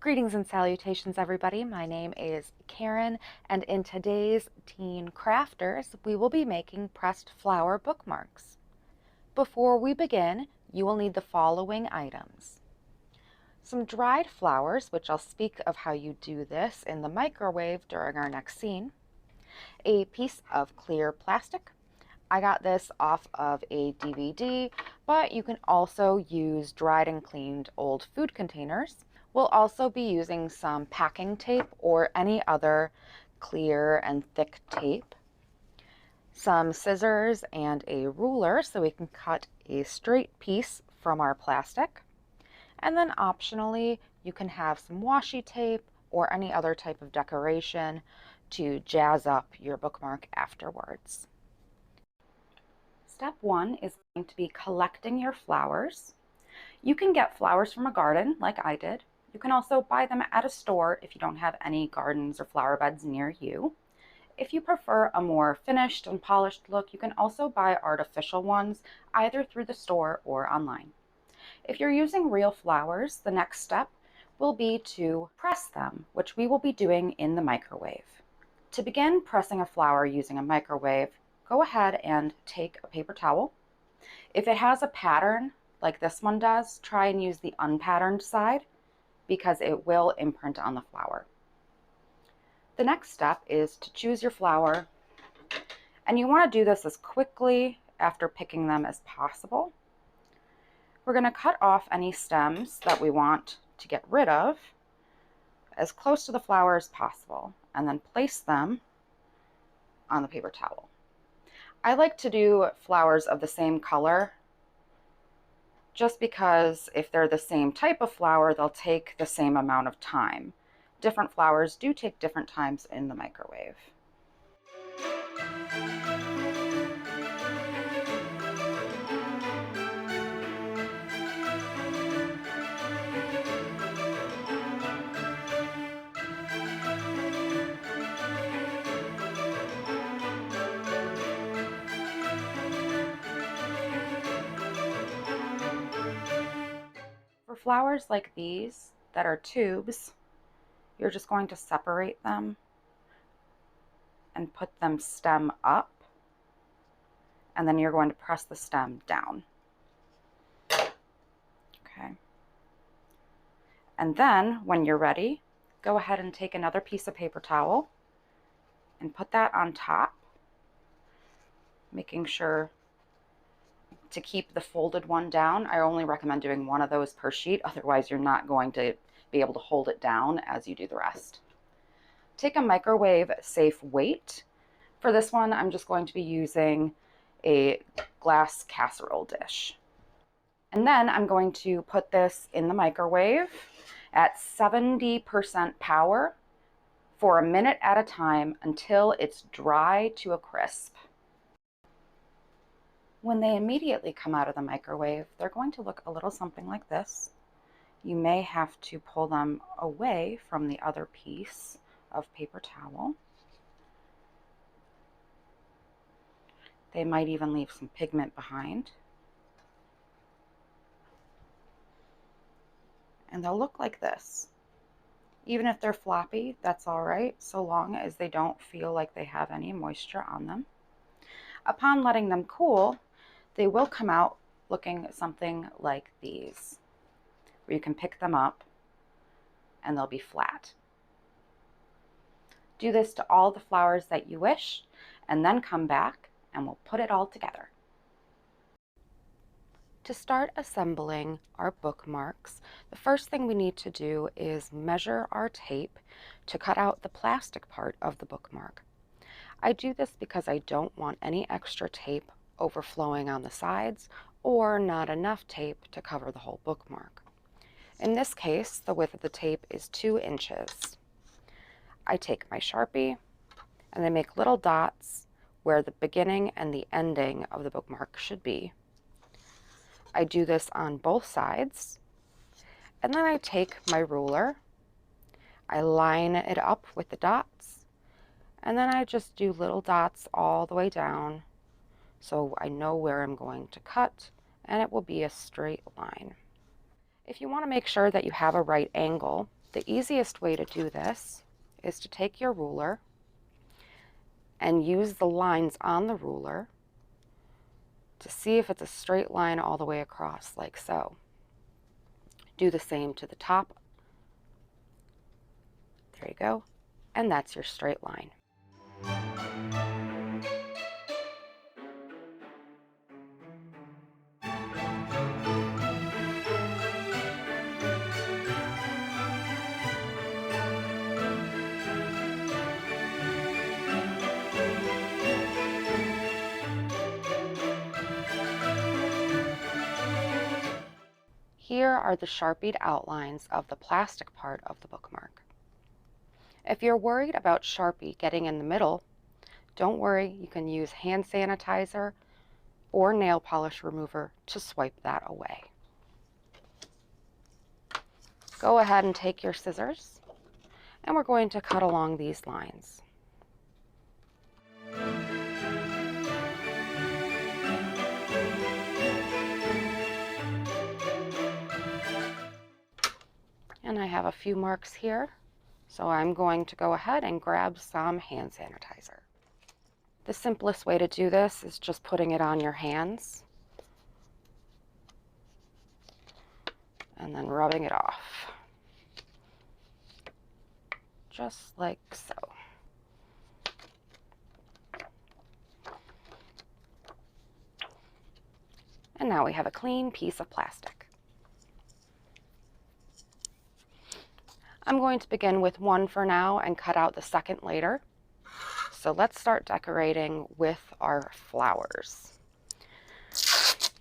Greetings and salutations, everybody. My name is Karin, and in today's Teen Crafters, we will be making pressed flower bookmarks. Before we begin, you will need the following items. Some dried flowers, which I'll speak of how you do this in the microwave during our next scene. A piece of clear plastic. I got this off of a DVD, but you can also use dried and cleaned old food containers. We'll also be using some packing tape or any other clear and thick tape, some scissors and a ruler so we can cut a straight piece from our plastic. And then optionally, you can have some washi tape or any other type of decoration to jazz up your bookmark afterwards. Step one is going to be collecting your flowers. You can get flowers from a garden like I did. You can also buy them at a store if you don't have any gardens or flower beds near you. If you prefer a more finished and polished look, you can also buy artificial ones either through the store or online. If you're using real flowers, the next step will be to press them, which we will be doing in the microwave. To begin pressing a flower using a microwave, go ahead and take a paper towel. If it has a pattern like this one does, try and use the unpatterned side because it will imprint on the flower. The next step is to choose your flower, and you want to do this as quickly after picking them as possible. We're going to cut off any stems that we want to get rid of as close to the flower as possible, and then place them on the paper towel. I like to do flowers of the same color just because if they're the same type of flower, they'll take the same amount of time. Different flowers do take different times in the microwave. For flowers like these that are tubes, you're just going to separate them and put them stem up, and then you're going to press the stem down. Okay. And then when you're ready, go ahead and take another piece of paper towel and put that on top, making sure to keep the folded one down. I only recommend doing one of those per sheet, otherwise you're not going to be able to hold it down as you do the rest. Take a microwave safe weight. For this one, I'm just going to be using a glass casserole dish. And then I'm going to put this in the microwave at 70% power for a minute at a time until it's dry to a crisp. When they immediately come out of the microwave, they're going to look a little something like this. You may have to pull them away from the other piece of paper towel. They might even leave some pigment behind. And they'll look like this. Even if they're floppy, that's all right, so long as they don't feel like they have any moisture on them. Upon letting them cool, they will come out looking something like these, where you can pick them up and they'll be flat. Do this to all the flowers that you wish, and then come back and we'll put it all together. To start assembling our bookmarks, the first thing we need to do is measure our tape to cut out the plastic part of the bookmark. I do this because I don't want any extra tape overflowing on the sides or not enough tape to cover the whole bookmark. In this case, the width of the tape is 2 inches. I take my Sharpie and I make little dots where the beginning and the ending of the bookmark should be. I do this on both sides, and then I take my ruler, I line it up with the dots, and then I just do little dots all the way down so I know where I'm going to cut, and it will be a straight line. If you want to make sure that you have a right angle, The easiest way to do this is to take your ruler and use the lines on the ruler to see if it's a straight line all the way across, like so. Do the same to the top. There you go. And that's your straight line. Here are the Sharpied outlines of the plastic part of the bookmark. If you're worried about Sharpie getting in the middle, don't worry, you can use hand sanitizer or nail polish remover to swipe that away. Go ahead and take your scissors, and we're going to cut along these lines. And I have a few marks here, so I'm going to go ahead and grab some hand sanitizer. The simplest way to do this is just putting it on your hands and then rubbing it off, just like so. And now we have a clean piece of plastic. I'm going to begin with one for now and cut out the second later. So let's start decorating with our flowers.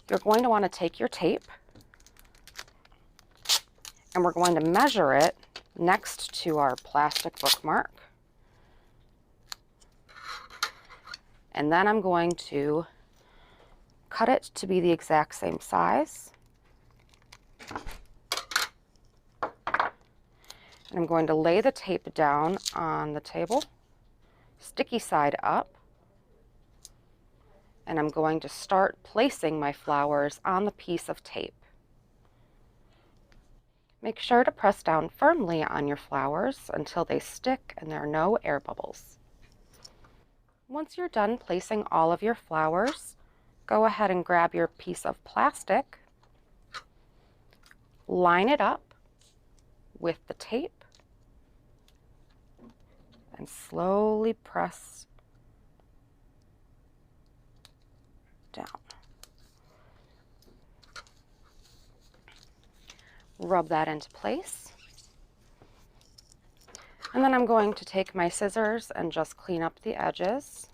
You're going to want to take your tape and we're going to measure it next to our plastic bookmark. And then I'm going to cut it to be the exact same size. And I'm going to lay the tape down on the table, sticky side up, and I'm going to start placing my flowers on the piece of tape. Make sure to press down firmly on your flowers until they stick and there are no air bubbles. Once you're done placing all of your flowers, go ahead and grab your piece of plastic, line it up with the tape, and slowly press down. Rub that into place. And then I'm going to take my scissors and just clean up the edges.